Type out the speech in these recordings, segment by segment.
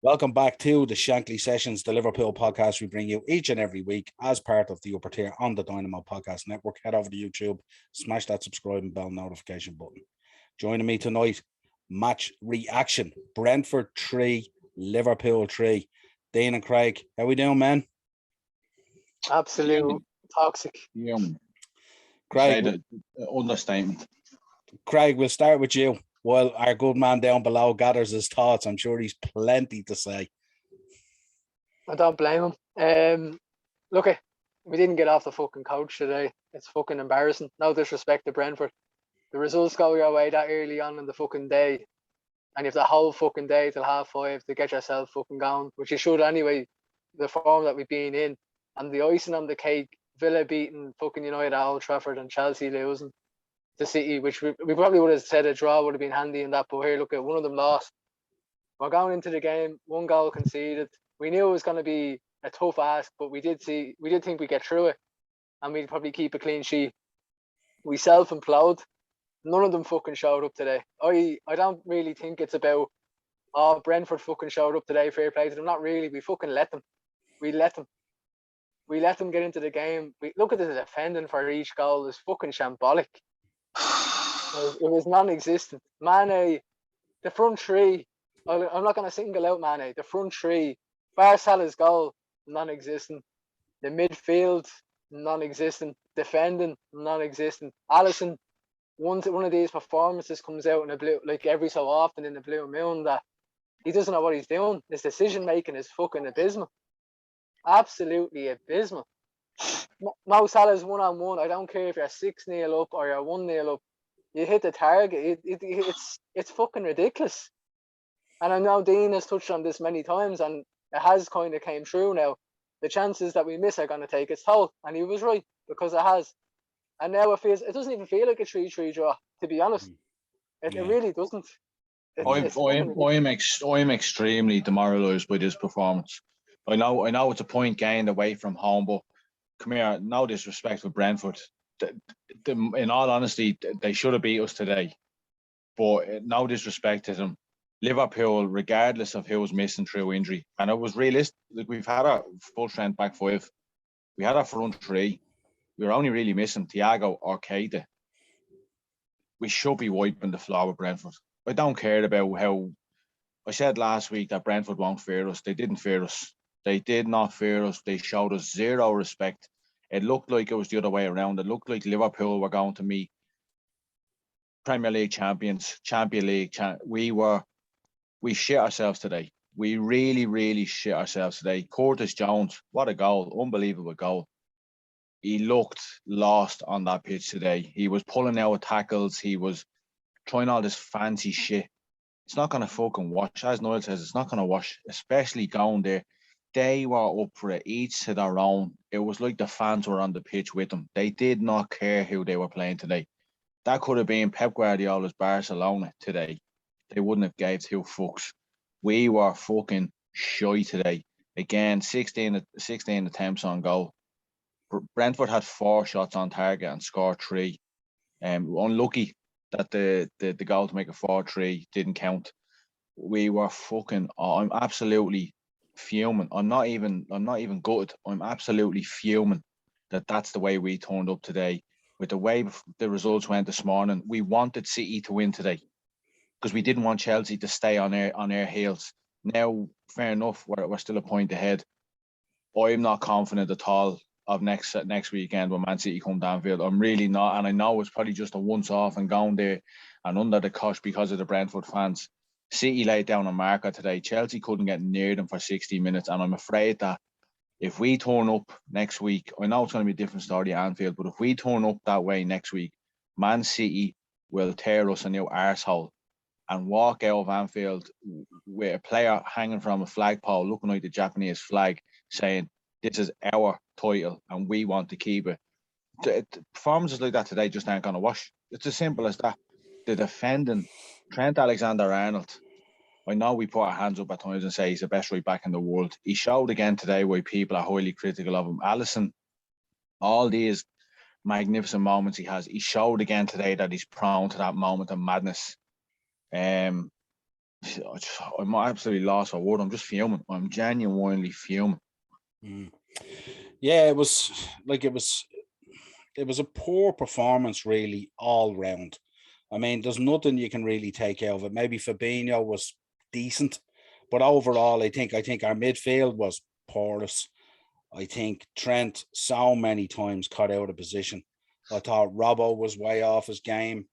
Welcome back to the Shankly Sessions, the Liverpool podcast we bring you each and every week as part of the upper tier on the Dynamo Podcast Network. Head over to YouTube, smash that subscribe and bell notification button. Joining me tonight, match reaction. Brentford 3, Liverpool 3. Dean and Craig, how we doing, man? Absolute toxic. Yeah. Craig, Understatement. Craig, we'll start with you. While our good man down below gathers his thoughts, I'm sure he's plenty to say. I don't blame him. Look, we didn't get off the fucking couch today. It's fucking embarrassing. No disrespect to Brentford. The results go your way that early on in the fucking day, and you have the whole fucking day till 5:30 to get yourself fucking going, which you should anyway. The form that we've been in, and the icing on the cake, Villa beating fucking United at Old Trafford and Chelsea losing to City, which we probably would have said a draw would have been handy in that, but here, look at one of them lost. We're going into the game, 1 goal conceded. We knew it was going to be a tough ask, but we did think we'd get through it, and we'd probably keep a clean sheet. We self-implode. None of them fucking showed up today. I don't really think it's about, Brentford fucking showed up today, fair play to them. Not really. We fucking let them. We let them get into the game. We look at the defending for each goal is fucking shambolic. It was non-existent. Mane, the front three, I'm not going to single out Mane. The front three, bar Salah's goal, non-existent. The midfield, non-existent. Defending, non-existent. Alisson, one of these performances comes out in a blue, like every so often in the blue moon, that he doesn't know what he's doing. His decision-making is fucking abysmal. Absolutely abysmal. Mo Salah's 1-on-1. I don't care if you're 6-0 up or you're 1-0 up. You hit the target. It's fucking ridiculous. And I know Dean has touched on this many times, and it has kind of came true now. The chances that we miss are going to take its toll, and he was right, because it has. And now it doesn't even feel like a 3-3 draw, to be honest. It really doesn't. I'm extremely demoralised by this performance. I know it's a point gained away from home, but come here, no disrespect for Brentford. In all honesty, they should have beat us today. But no disrespect to them. Liverpool, regardless of who was missing through injury, and it was realistic. Like, we've had a full strength back five. We had our front three. We were only really missing Thiago or Keita. We should be wiping the floor with Brentford. I don't care about how. I said last week that Brentford won't fear us. They didn't fear us. They did not fear us. They showed us zero respect. It looked like it was the other way around. It looked like Liverpool were going to meet Premier League champions, Champions League. We shit ourselves today. We really, really shit ourselves today. Curtis Jones, what a goal. Unbelievable goal. He looked lost on that pitch today. He was pulling out tackles. He was trying all this fancy shit. It's not going to fucking wash. As Niall says, it's not going to wash, especially going there. They were up for it, each to their own. It was like the fans were on the pitch with them. They did not care who they were playing today. That could have been Pep Guardiola's Barcelona today. They wouldn't have gave two fucks. We were fucking shy today. Again, 16 attempts on goal. Brentford had 4 shots on target and scored 3. Unlucky that the goal to make a 4-3 didn't count. We were fucking. I'm absolutely fuming. I'm not even gutted. I'm absolutely fuming that that's the way we turned up today. With the way the results went this morning, we wanted City to win today because we didn't want Chelsea to stay on their heels. Now, fair enough, we're still a point ahead. I'm not confident at all of next weekend when Man City come downfield. I'm really not, and I know it's probably just a once-off and going there and under the cosh because of the Brentford fans. City laid down a marker today. Chelsea couldn't get near them for 60 minutes, and I'm afraid that if we turn up next week, I know it's going to be a different story at Anfield, but if we turn up that way next week, Man City will tear us a new arsehole and walk out of Anfield with a player hanging from a flagpole looking like the Japanese flag saying, this is our title and we want to keep it. Performances like that today just aren't going to wash. It's as simple as that. The defending, Trent Alexander-Arnold, I know we put our hands up at times and say he's the best right back in the world. He showed again today why people are highly critical of him. Alisson, all these magnificent moments he has, he showed again today that he's prone to that moment of madness. I'm absolutely lost for word. I'm just fuming. I'm genuinely fuming. Yeah, it was a poor performance, really, all round. I mean, there's nothing you can really take out of it. Maybe Fabinho was decent, but overall, I think our midfield was porous. I think Trent so many times cut out of position. I thought Robbo was way off his game.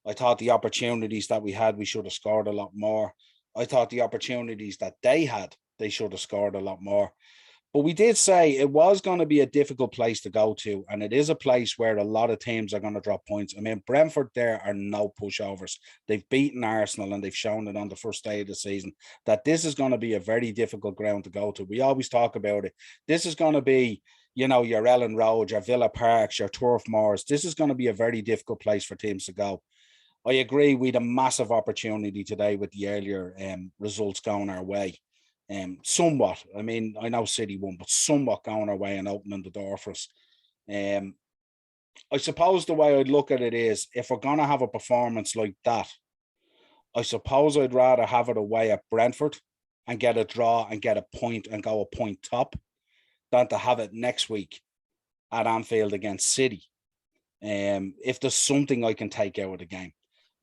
I thought the opportunities that we had, we should have scored a lot more. I thought the opportunities that they had, they should have scored a lot more. But we did say it was going to be a difficult place to go to, and it is a place where a lot of teams are going to drop points. I mean, Brentford there are no pushovers. They've beaten Arsenal, and they've shown it on the first day of the season that this is going to be a very difficult ground to go to. We always talk about it. This is going to be, your Ellen Road, your Villa Parks, your Turf Moors. This is going to be a very difficult place for teams to go. I agree. We had a massive opportunity today with the earlier results going our way. Somewhat. I mean, I know City won, but somewhat going our way and opening the door for us. I suppose the way I'd look at it is, if we're going to have a performance like that, I suppose I'd rather have it away at Brentford and get a draw and get a point and go a point top than to have it next week at Anfield against City. If there's something I can take out of the game.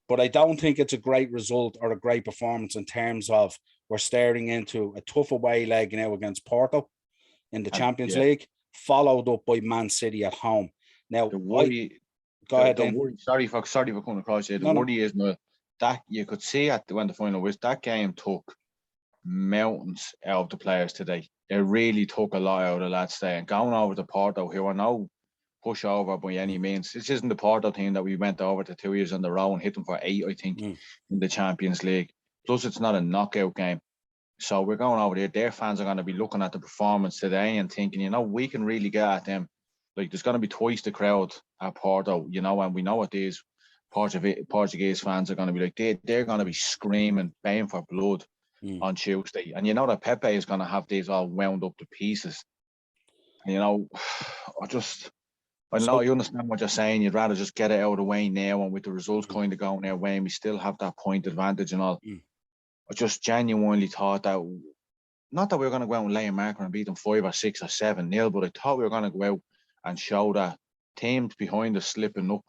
But I don't think it's a great result or a great performance in terms of we're staring into a tough away leg now against Porto in the Champions League, followed up by Man City at home. Now, the worry, go ahead. The worry, sorry for coming across here. The worry is that you could see when the final was, that game took mountains out of the players today. It really took a lot out of the lads today. And going over to Porto, who are no pushover by any means. This isn't the Porto team that we went over to 2 years in a row and hit them for 8, I think, in the Champions League. Plus, it's not a knockout game. So we're going over there. Their fans are going to be looking at the performance today and thinking, we can really get at them. Like, there's going to be twice the crowd at Porto, and we know what these Portuguese fans are going to be like. They're going to be screaming, baying for blood on Tuesday. And that Pepe is going to have these all wound up to pieces. And, I know you understand what you're saying. You'd rather just get it out of the way now, and with the results kind of going their way, and we still have that point advantage and all. I just genuinely thought that, not that we were going to go out and lay a marker and beat them 5 or 6 or 7-0, but I thought we were going to go out and show that teams behind us slipping up,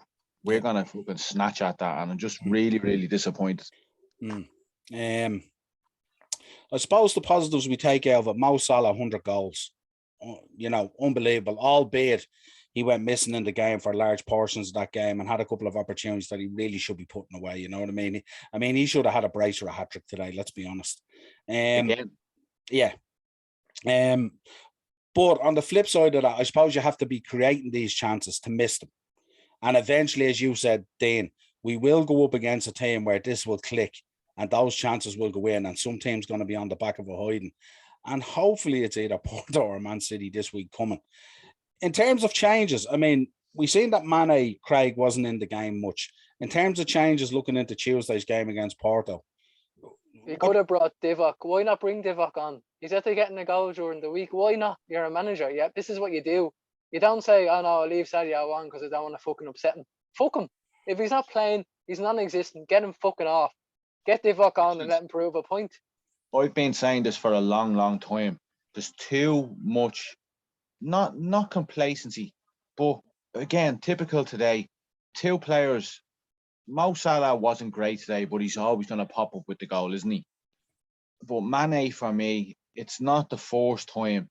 we're going to fucking snatch at that, and I'm just really, really disappointed. I suppose the positives we take out of it, Mo Salah, 100 goals. Unbelievable, albeit he went missing in the game for large portions of that game and had a couple of opportunities that he really should be putting away. You know what I mean? He should have had a brace or a hat trick today. Let's be honest. Again. Yeah. But on the flip side of that, I suppose you have to be creating these chances to miss them. And eventually, as you said, Dean, we will go up against a team where this will click and those chances will go in, and some team's going to be on the back of a hiding. And hopefully it's either Porto or Man City this week coming. In terms of changes, we've seen that Mane, Craig, wasn't in the game much. In terms of changes looking into Tuesday's game against Porto, you could have brought Divock. Why not bring Divock on? He's after getting a goal during the week. Why not? You're a manager. Yeah, this is what you do. You don't say, "Oh no, I'll leave Sadio on because I don't want to fucking upset him." Fuck him. If he's not playing, he's non-existent. Get him fucking off. Get Divock on and let him prove a point. I've been saying this for a long, long time. There's too much. Not complacency, but again, typical today. 2 players. Mo Salah wasn't great today, but he's always going to pop up with the goal, isn't he? But Mane, for me, it's not the first time.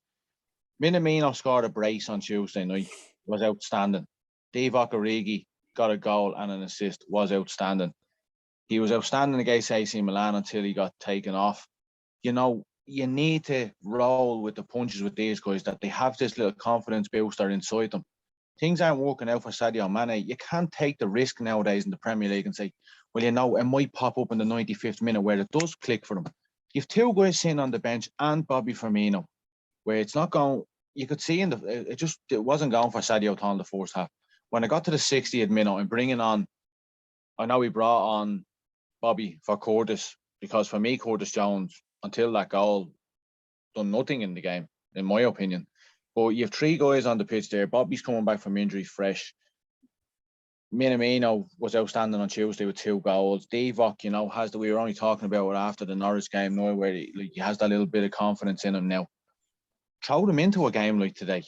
Minamino scored a brace on Tuesday night. Was outstanding. Divock Origi got a goal and an assist. Was outstanding. He was outstanding against AC Milan until he got taken off. You need to roll with the punches with these guys, that they have this little confidence booster inside them. Things aren't working out for Sadio Mane. You can't take the risk nowadays in the Premier League and say, well, it might pop up in the 95th minute where it does click for them. You have 2 guys sitting on the bench and Bobby Firmino, where it's not going. You could see it wasn't going for Sadio at all in the first half. When I got to the 60th minute and bringing on, I know we brought on Bobby for Curtis, because for me, Curtis Jones, until that goal, done nothing in the game, in my opinion. But you have 3 guys on the pitch there. Bobby's coming back from injury fresh. Minamino was outstanding on Tuesday with 2 goals. Divock, you know, we were only talking about it after the Norwich game now, where he has that little bit of confidence in him now. Throw them into a game like today.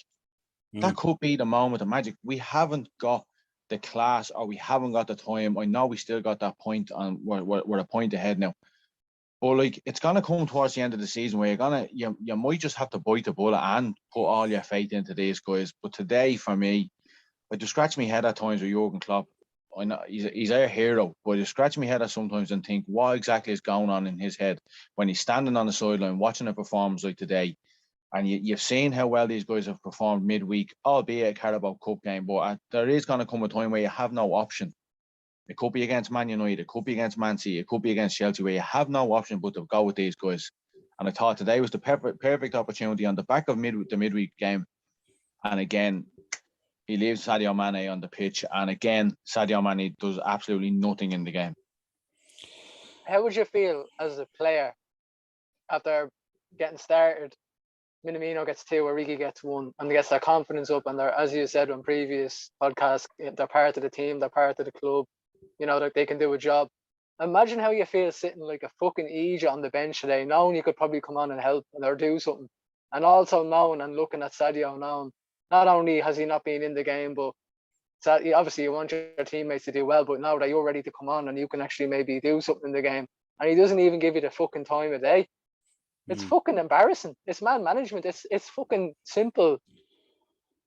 That could be the moment of magic. We haven't got the class, or we haven't got the time. I know we still got that point on. We're a point ahead now. But like, it's gonna come towards the end of the season where you might just have to bite the bullet and put all your faith into these guys. But today, for me, I just scratch my head at times with Jurgen Klopp. I know he's our hero, but I just scratch my head at sometimes and think what exactly is going on in his head when he's standing on the sideline watching a performance like today. And you've seen how well these guys have performed midweek, albeit a Carabao Cup game. But there is going to come a time where you have no option. It could be against Man United, it could be against Man City, it could be against Chelsea, where you have no option but to go with these guys. And I thought today was the perfect opportunity on the back of the midweek game. And again, he leaves Sadio Mane on the pitch. And again, Sadio Mane does absolutely nothing in the game. How would you feel as a player after getting started? Minamino gets 2, Origi gets 1, and they gets their confidence up, and they're, as you said on previous podcasts, they're part of the team, they're part of the club, you know, that they can do a job. Imagine how you feel sitting like a fucking idiot on the bench today, knowing you could probably come on and help or do something, and also knowing and looking at Sadio now. Not only has he not been in the game, but obviously you want your teammates to do well, but now that you're ready to come on and you can actually maybe do something in the game, and he doesn't even give you the fucking time of day. It's fucking embarrassing. It's man management. It's fucking simple,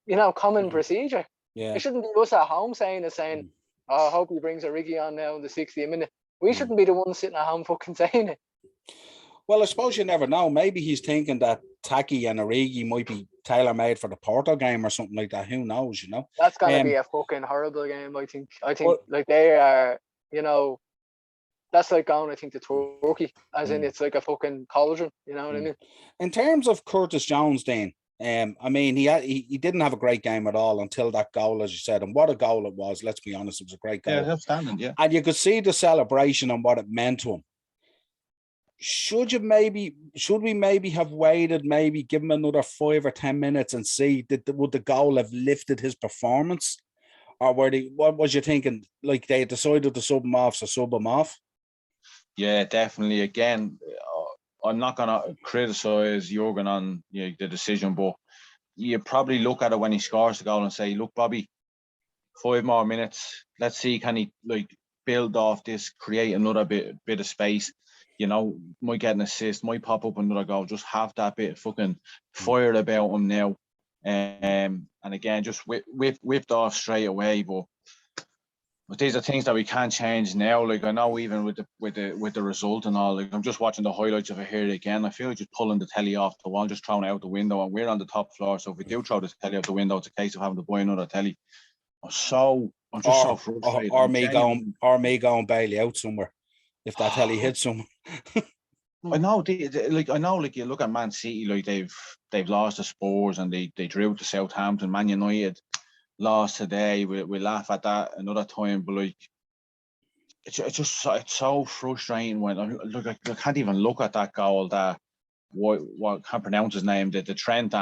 you know, common procedure. Yeah. It shouldn't be us at home saying, oh, I hope he brings Origi on now in the 60th minute. We shouldn't be the ones sitting at home fucking saying it. Well, I suppose you never know. Maybe he's thinking that Taki and Origi might be tailor-made for the Porto game or something like that. Who knows, you know? That's going to be a fucking horrible game, I think. Like they are, you know, that's like going, I think, to Turkey, as in it's like a fucking cauldron, you know what I mean? In terms of Curtis Jones, then, I mean, he didn't have a great game at all until that goal, as you said, and what a goal it was. Let's be honest, it was a great goal. Yeah, outstanding. Yeah, and you could see the celebration and what it meant to him. Should we maybe have waited, maybe give him another 5 or 10 minutes and see would the goal have lifted his performance, or what was you thinking? Like they decided to sub him off, so sub him off. Yeah, definitely. Again, I'm not going to criticise Jurgen on the decision, but you probably look at it when he scores the goal and say, look, Bobby, 5 more minutes. Let's see, can he like build off this, create another bit of space? You know, might get an assist, might pop up another goal. Just have that bit of fucking fire about him now. And again, just whipped off straight away. But these are things that we can't change now. Like I know, even with the result and all, like I'm just watching the highlights of it here again. I feel like just pulling the telly off the wall, just throwing it out the window. And we're on the top floor, so if we do throw the telly out the window, it's a case of having to buy another telly. I'm just so frustrated. Or me going Bailey out somewhere if that telly hits someone. I know, like you look at Man City, like they've lost the Spurs and they drew to Southampton. Man United lost today. We laugh at that another time, but like it's so frustrating when I can't even look at that goal. That what can't pronounce his name. The Trent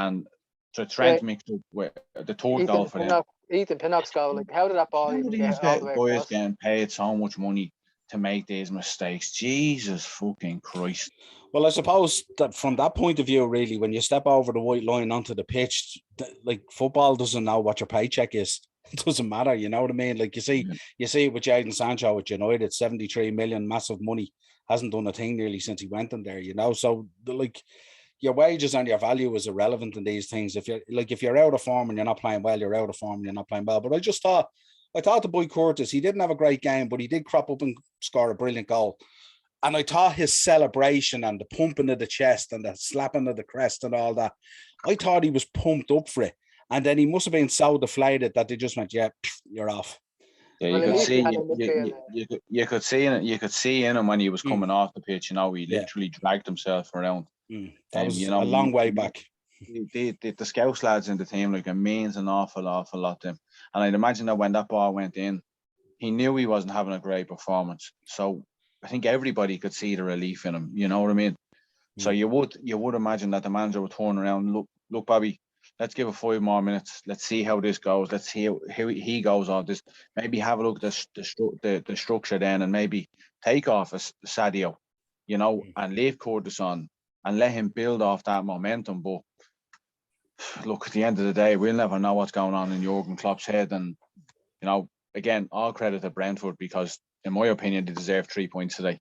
mixed up with the third goal for them. Ethan Pinnock's goal. Like, how did that ball even get all the way across? Boys getting paid so much money to make these mistakes. Jesus fucking Christ. Well, I suppose that from that point of view, really, when you step over the white line onto the pitch, like football doesn't know what your paycheck is. It doesn't matter, you know what I mean? Like you see it with Jadon Sancho at United, 73 million, massive money, hasn't done a thing nearly since he went in there, you know. So like your wages and your value is irrelevant in these things. If you're out of form and you're not playing well, you're out of form and you're not playing well. But I thought the boy Curtis, he didn't have a great game, but he did crop up and score a brilliant goal. And I thought his celebration and the pumping of the chest and the slapping of the crest and all that, I thought he was pumped up for it. And then he must have been so deflated that they just went, yeah, you're off. Yeah, you could see in him when he was coming off the pitch, you know, he literally dragged himself around. That was a long way back. The Scouse lads in the team, like, it means an awful lot to him. And I'd imagine that when that ball went in, he knew he wasn't having a great performance. So I think everybody could see the relief in him. You know what I mean? So you would imagine that the manager would turn around, look, Bobby, let's give it 5 more minutes. Let's see how this goes. Let's see how he goes off this. Maybe have a look at the structure then, and maybe take off a Sadio, you know, and leave Curtis on and let him build off that momentum. But look, at the end of the day, we'll never know what's going on in Jurgen Klopp's head. And, you know, again, all credit to Brentford, because in my opinion, they deserve 3 points today.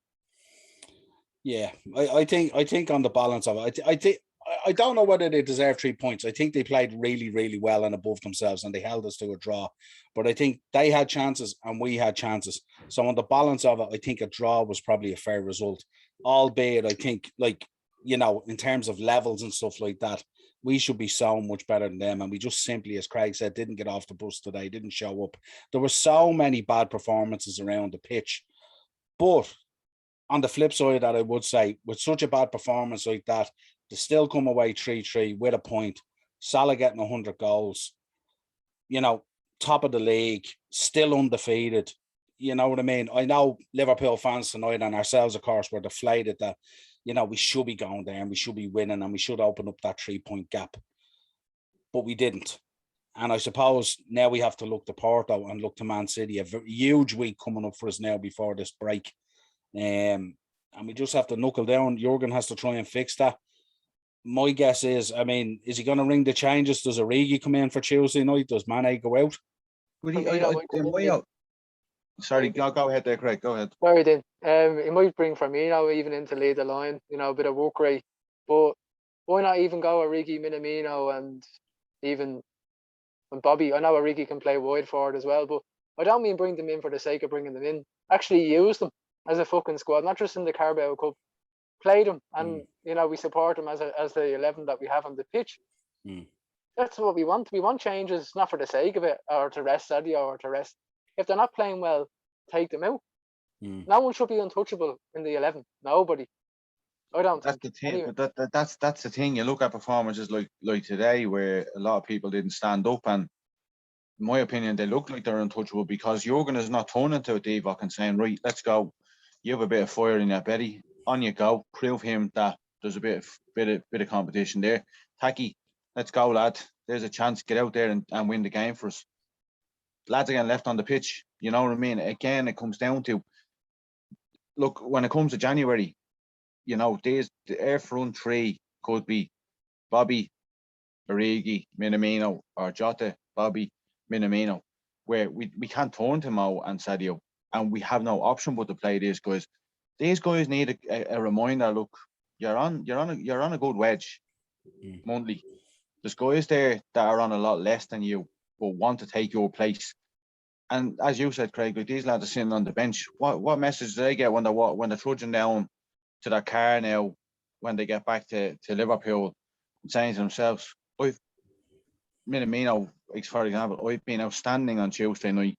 Yeah, I think on the balance of it, I don't know whether they deserve 3 points. I think they played really, really well and above themselves, and they held us to a draw. But I think they had chances and we had chances. So on the balance of it, I think a draw was probably a fair result. Albeit, I think, like, you know, in terms of levels and stuff like that, we should be so much better than them. And we just simply, as Craig said, didn't get off the bus today, didn't show up. There were so many bad performances around the pitch. But on the flip side, that I would say, with such a bad performance like that, to still come away 3-3 with a point, Salah getting 100 goals, you know, top of the league, still undefeated. You know what I mean? I know Liverpool fans tonight and ourselves, of course, were deflated that, you know, we should be going there and we should be winning and we should open up that 3-point gap. But we didn't. And I suppose now we have to look to Porto and look to Man City. A huge week coming up for us now before this break. And we just have to knuckle down. Jurgen has to try and fix that. My guess is, I mean, is he going to ring the changes? Does Origi come in for Tuesday night? Does Mane go out? Sorry, go ahead there, Craig. Go ahead. Sorry, then. He might bring Firmino even in to lead the line, you know, a bit of work rate. But why not even go Origi, Minamino, and even Bobby? I know Origi can play wide forward as well, but I don't mean bring them in for the sake of bringing them in. Actually use them as a fucking squad, not just in the Carabao Cup. Play them, and you know, we support them as the 11 that we have on the pitch. That's what we want. We want changes, not for the sake of it, or to rest Sadio, or to rest. If they're not playing well, take them out. No one should be untouchable in the 11. Nobody. I don't. That's the thing. Anyway. But that's the thing. You look at performances like today, where a lot of people didn't stand up, and in my opinion, they look like they're untouchable because Jurgen is not turning to a Divock and saying, "Right, let's go. You have a bit of fire in your belly. On you go. Prove him that there's a bit of competition there. Taki, let's go, lad. There's a chance. Get out there and win the game for us." Lads again left on the pitch. You know what I mean? Again, it comes down to, look, when it comes to January, you know, our front three could be Bobby, Origi, Minamino, or Jota, Bobby, Minamino, where we can't turn to Mo and Sadio, and we have no option but to play these guys. These guys need a reminder. Look, you're on a good wedge monthly. There's guys there that are on a lot less than you, but want to take your place. And as you said, Craig, like, these lads are sitting on the bench. What message do they get when they're trudging down to their car now, when they get back to Liverpool, saying to themselves, Minamino, for example, I've been outstanding on Tuesday night.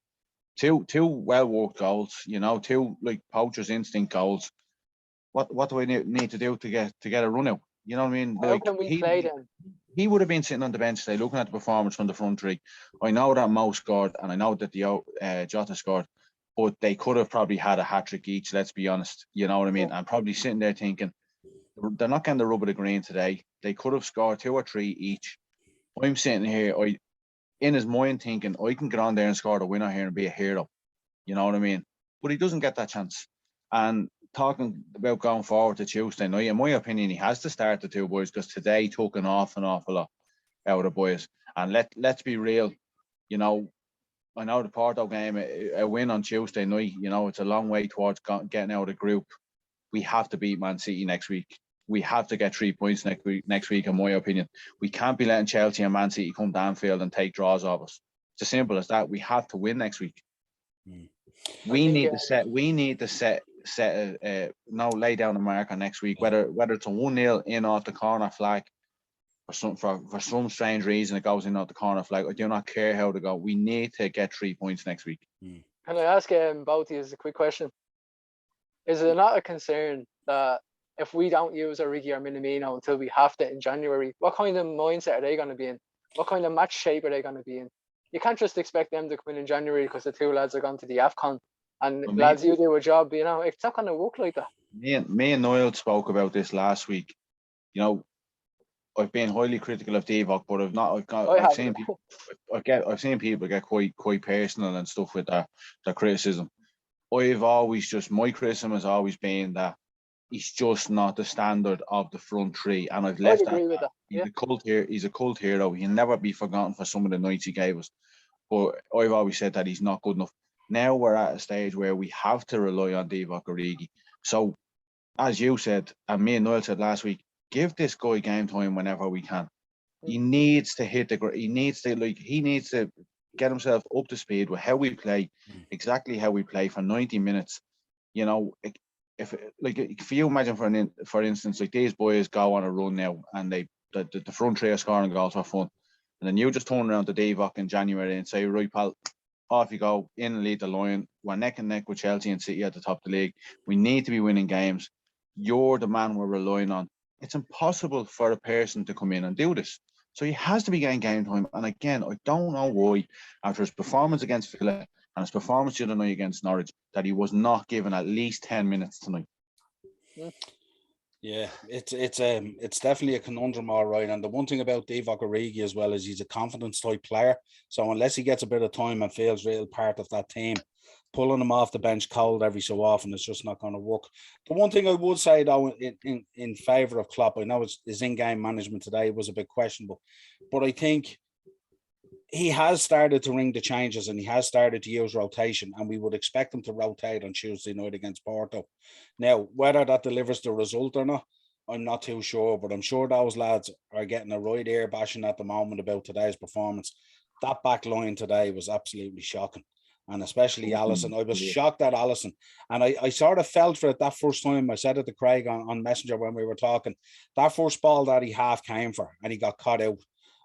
Two well-worked goals, you know, two like poacher's instinct goals. What do I need to do to get a run out? You know what I mean? How can we play then? He would have been sitting on the bench today, looking at the performance from the front three. I know that Mo scored, and I know that the Jota scored, but they could have probably had a hat-trick each, let's be honest. You know what I mean? And probably sitting there thinking, they're not getting the rub of the green today. They could have scored 2 or 3 each. I'm sitting here, in his mind thinking, I can get on there and score the winner here and be a hero. You know what I mean? But he doesn't get that chance. And talking about going forward to Tuesday night, in my opinion, he has to start the 2 boys, because today took an awful lot out of the boys. And let's be real, you know, I know the Porto game, a win on Tuesday night, you know, it's a long way towards getting out of the group. We have to beat Man City next week. We have to get 3 points next week, in my opinion. We can't be letting Chelsea and Man City come down field and take draws off us. It's as simple as that. We have to win next week. We need to lay down the marker next week, whether it's a 1-0 in off the corner flag, or for some strange reason it goes in off the corner flag. I do not care how to go. We need to get 3 points next week. Can I ask both of you a quick question? Is it not a concern that if we don't use Origi or Minamino until we have to in January, what kind of mindset are they going to be in? What kind of match shape are they going to be in? You can't just expect them to come in January because the 2 lads are going to the AFCON and lads, you do a job, you know, it's not going to work like that. Me and Niall spoke about this last week. You know, I've been highly critical of Divock, but I've seen people get quite personal and stuff with their criticism. My criticism has always been that he's just not the standard of the front three, and I've left agree with that. He's a cult hero. He'll never be forgotten for some of the nights he gave us. But I've always said that he's not good enough. Now we're at a stage where we have to rely on Divock Origi. So, as you said, and me and Niall said last week, give this guy game time whenever we can. He needs to hit the ground. He needs to get himself up to speed with how we play, exactly how we play for 90 minutes. You know, if you imagine for instance, like these boys go on a run now and the front three are scoring goals for fun, and then you just turn around to Divock in January and say, right, pal, off you go, in and lead the line. We're neck and neck with Chelsea and City at the top of the league. We need to be winning games. You're the man we're relying on. It's impossible for a person to come in and do this. So he has to be getting game time. And again, I don't know why, after his performance against Villa and his performance the other night against Norwich, that he was not given at least 10 minutes tonight. Yeah, it's definitely a conundrum, all right. And the one thing about Divock Origi as well is he's a confidence type player. So unless he gets a bit of time and feels real part of that team, pulling him off the bench cold every so often, it's just not going to work. The one thing I would say though, in favour of Klopp, I know his in-game management today was a bit questionable, but I think he has started to ring the changes and he has started to use rotation, and we would expect him to rotate on Tuesday night against Porto. Now, whether that delivers the result or not, I'm not too sure, but I'm sure those lads are getting a right ear bashing at the moment about today's performance. That back line today was absolutely shocking, and especially Alisson. I was shocked at Alisson, and I sort of felt for it that first time. I said it to Craig on Messenger when we were talking. That first ball that he half came for and he got caught out.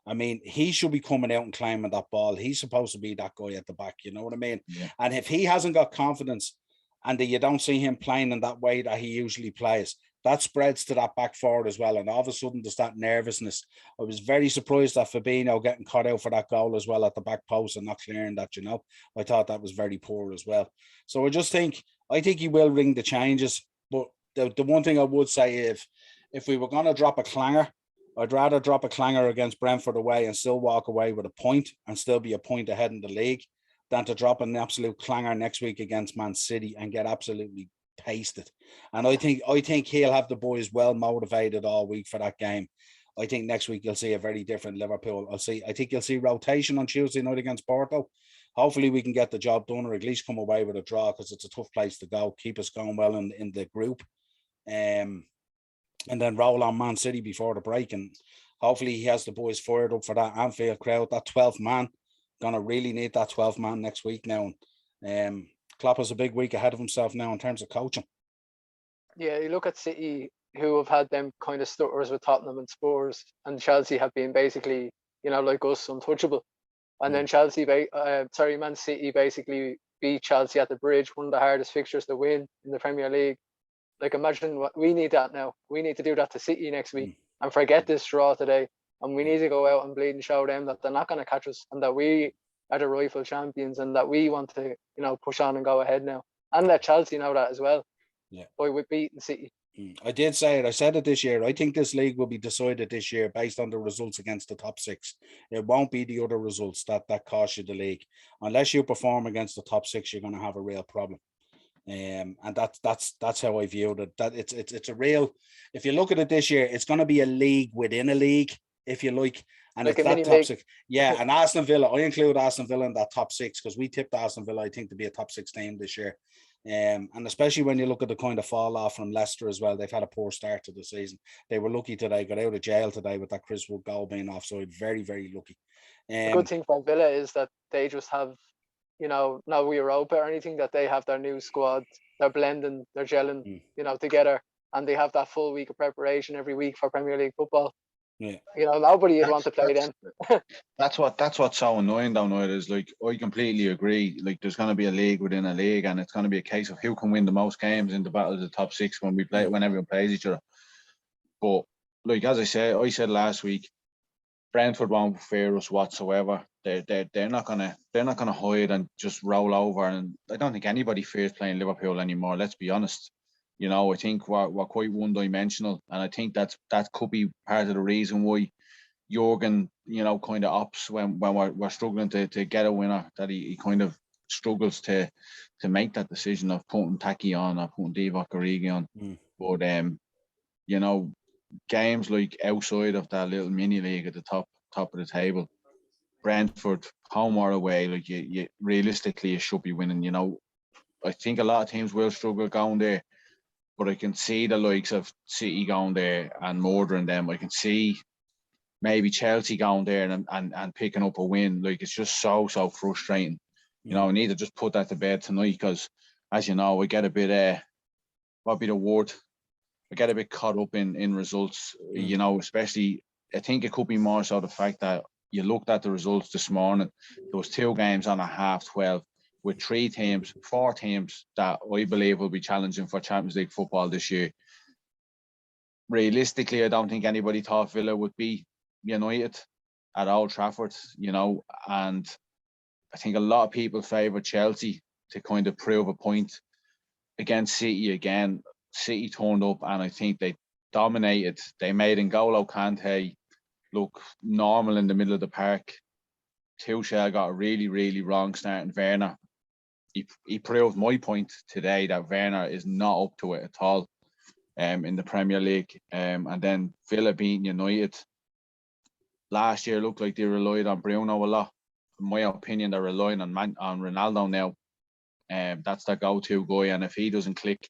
I mean, he should be coming out and claiming that ball. He's supposed to be that guy at the back, you know what I mean? Yeah. And if he hasn't got confidence and you don't see him playing in that way that he usually plays, that spreads to that back forward as well. And all of a sudden, there's that nervousness. I was very surprised at Fabinho getting caught out for that goal as well at the back post and not clearing that, you know. I thought that was very poor as well. So I think he will ring the changes. But the one thing I would say, if we were going to drop a clanger, I'd rather drop a clanger against Brentford away and still walk away with a point and still be a point ahead in the league than to drop an absolute clanger next week against Man City and get absolutely pasted. And I think he'll have the boys well motivated all week for that game. I think next week you'll see a very different Liverpool. I think you'll see rotation on Tuesday night against Porto. Hopefully we can get the job done or at least come away with a draw, because it's a tough place to go. Keep us going well in the group. And then roll on Man City before the break. And hopefully he has the boys fired up for that Anfield crowd, that 12th man. Gonna really need that 12th man next week now. Klopp has a big week ahead of himself now in terms of coaching. Yeah, you look at City, who have had them kind of stutters with Tottenham and Spurs, and Chelsea have been basically, like us, untouchable. And then Man City basically beat Chelsea at the Bridge, one of the hardest fixtures to win in the Premier League. Like, imagine what we need that now. We need to do that to City next week and forget this draw today. And we need to go out and bleed and show them that they're not going to catch us and that we are the rightful champions and that we want to, push on and go ahead now. And let Chelsea know that as well. Yeah. By beating City. I did say it. I said it this year. I think this league will be decided this year based on the results against the top six. It won't be the other results that cost you the league. Unless you perform against the top six, you're going to have a real problem. And that's how I viewed it. That it's a real. If you look at it this year, it's going to be a league within a league, if you like. And like it's that top six. Yeah, and Aston Villa. I include Aston Villa in that top six because we tipped Aston Villa, I think, to be a top six team this year. And especially when you look at the kind of fall off from Leicester as well, they've had a poor start to the season. They were lucky today, got out of jail today with that Chris Wood goal being offside. Very, very lucky. The good thing for Villa is that they just have, no Europa or anything, that they have their new squad. They're blending, they're gelling, together, and they have that full week of preparation every week for Premier League football. Yeah. Nobody would want to play them. That's what's so annoying down there is, like, I completely agree. Like, there's going to be a league within a league, and it's going to be a case of who can win the most games in the battle of the top six when everyone plays each other. But like, as I said last week, Brentford won't fear us whatsoever. They're not gonna hide and just roll over. And I don't think anybody fears playing Liverpool anymore. Let's be honest. You know, I think we're quite one-dimensional, and I think that could be part of the reason why Jurgen, you know, kind of opts when we're struggling to get a winner, that he kind of struggles to make that decision of putting Taki on or putting Divock Origi on. But you know, games like outside of that little mini league at the top of the table, Brentford, home or away, like you realistically you should be winning. You know, I think a lot of teams will struggle going there, but I can see the likes of City going there and murdering them. I can see maybe Chelsea going there and picking up a win. Like, it's just so frustrating. You know, I need to just put that to bed tonight, because, as you know, I get a bit what be the word? I get a bit caught up in results. You know, especially I think it could be more so the fact that you looked at the results this morning. There was 2 games on a 12:30 with 4 teams that I believe will be challenging for Champions League football this year. Realistically, I don't think anybody thought Villa would be United at Old Trafford, you know, and I think a lot of people favour Chelsea to kind of prove a point against City again. City turned up and I think they dominated. They made N'Golo Kante look normal in the middle of the park. Tuchel got a really, really wrong start in Werner. He proved my point today that Werner is not up to it at all in the Premier League. And then Villa beating United. Last year looked like they relied on Bruno a lot. In my opinion, they're relying on Ronaldo now. That's their go-to guy, and if he doesn't click,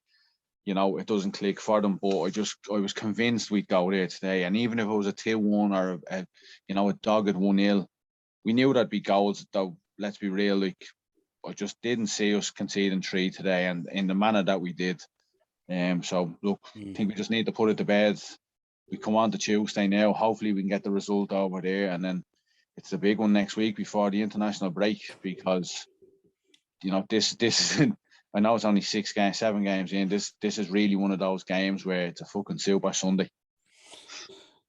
you know, it doesn't click for them. But I was convinced we'd go there today, and even if it was a 2-1 or a dogged 1-0, we knew there'd be goals. Though, let's be real, like, I just didn't see us conceding 3 today, and in the manner that we did. So look, I think we just need to put it to bed. We come on to Tuesday now. Hopefully we can get the result over there, and then it's the big one next week before the international break, because, you know, this I know it's only 7 games in. This is really one of those games where it's a fucking Super Sunday.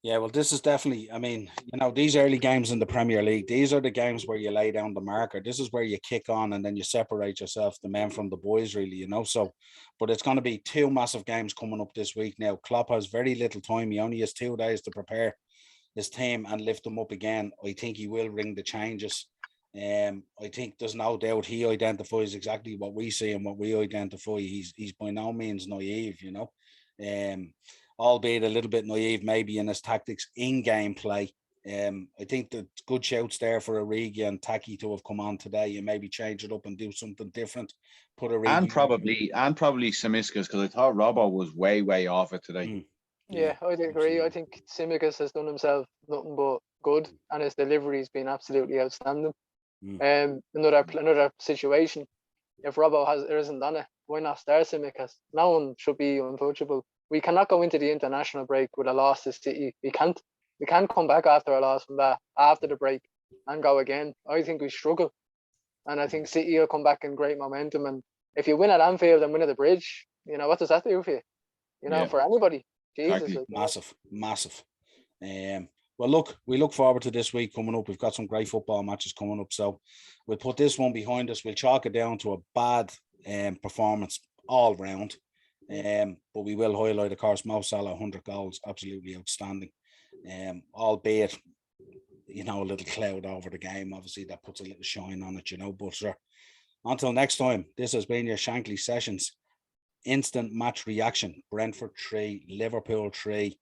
Yeah, well, this is definitely, I mean, you know, these early games in the Premier League, these are the games where you lay down the marker. This is where you kick on and then you separate yourself, the men from the boys, really, you know. So, but it's going to be 2 massive games coming up this week now. Klopp has very little time. He only has 2 days to prepare his team and lift them up again. I think he will ring the changes. I think there's no doubt he identifies exactly what we see and what we identify. He's by no means naive, you know. Albeit a little bit naive maybe in his tactics in game play. I think the good shouts there for Origi and Taki to have come on today and maybe change it up and do something different. Put Origi and probably Simiskis, because I thought Robbo was way off it today. Yeah, I'd agree. Absolutely. I think Tsimikas has done himself nothing but good, and his delivery's been absolutely outstanding. Another situation, if Robbo isn't on it, why not start Tsimikas? No one should be untouchable. We cannot go into the international break with a loss to City. We can't come back after a loss from that, after the break, and go again. I think we struggle. And I think City will come back in great momentum. And if you win at Anfield and win at the Bridge, you know, what does that do for you? You know, for anybody. Jesus. Exactly. Massive. Well, look, we look forward to this week coming up. We've got some great football matches coming up. So we'll put this one behind us. We'll chalk it down to a bad performance all round. But we will highlight, of course, Mo Salah, 100 goals, absolutely outstanding. Albeit, you know, a little cloud over the game, obviously, that puts a little shine on it, you know. But until next time, this has been your Shankly Sessions. Instant match reaction. Brentford 3, Liverpool 3.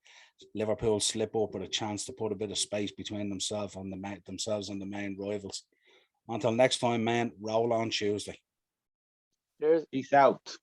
Liverpool slip up with a chance to put a bit of space between themselves and the main rivals. Until next time, man, roll on Tuesday. Cheers. Peace out.